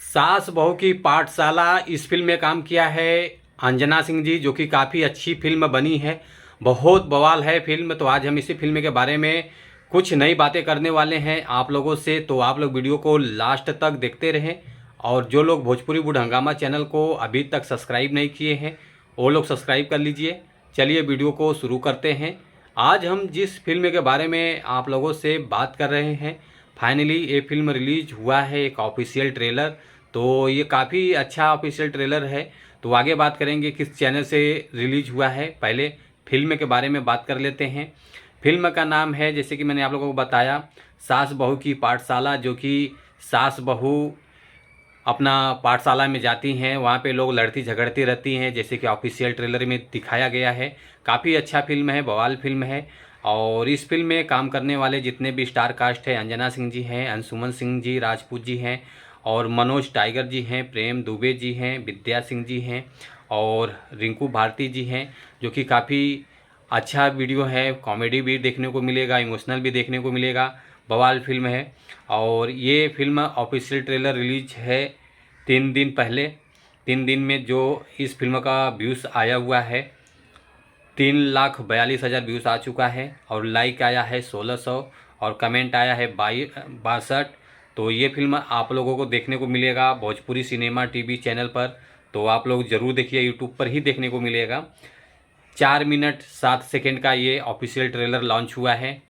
सास बहू की पाठशाला, इस फिल्म में काम किया है अंजना सिंह जी, जो कि काफ़ी अच्छी फिल्म बनी है। बहुत बवाल है फिल्म। तो आज हम इसी फिल्म के बारे में कुछ नई बातें करने वाले हैं आप लोगों से। तो आप लोग वीडियो को लास्ट तक देखते रहें। और जो लोग भोजपुरी बुढ़ हंगामा चैनल को अभी तक सब्सक्राइब नहीं किए हैं वो लोग सब्सक्राइब कर लीजिए। चलिए वीडियो को शुरू करते हैं। आज हम जिस फिल्म के बारे में आप लोगों से बात कर रहे हैं, फाइनली ये फिल्म रिलीज हुआ है, एक ऑफिशियल ट्रेलर। तो ये काफ़ी अच्छा ऑफिशियल ट्रेलर है। तो आगे बात करेंगे किस चैनल से रिलीज हुआ है। पहले फिल्म के बारे में बात कर लेते हैं। फिल्म का नाम है, जैसे कि मैंने आप लोगों को बताया, सास बहू की पाठशाला। जो कि सास बहू अपना पाठशाला में जाती हैं, वहाँ पे लोग लड़ती झगड़ती रहती हैं, जैसे कि ऑफिशियल ट्रेलर में दिखाया गया है। काफ़ी अच्छा फिल्म है, बवाल फिल्म है। और इस फिल्म में काम करने वाले जितने भी स्टार कास्ट है, अंजना सिंह जी हैं, अंशुमन सिंह जी राजपूत जी हैं, और मनोज टाइगर जी हैं, प्रेम दुबे जी हैं, विद्या सिंह जी हैं, और रिंकू भारती जी हैं। जो कि काफ़ी अच्छा वीडियो है, कॉमेडी भी देखने को मिलेगा, इमोशनल भी देखने को मिलेगा, बवाल फिल्म है। और ये फिल्म ऑफिशियल ट्रेलर रिलीज है 3 दिन पहले। 3 दिन में जो इस फिल्म का व्यूज़ आया हुआ है, 3,42,000 व्यूज़ आ चुका है। और लाइक आया है 1600, और कमेंट आया है 62। तो ये फिल्म आप लोगों को देखने को मिलेगा भोजपुरी सिनेमा टीवी चैनल पर। तो आप लोग ज़रूर देखिए, यूट्यूब पर ही देखने को मिलेगा। 4 मिनट 7 सेकेंड का ये ऑफिशियल ट्रेलर लॉन्च हुआ है।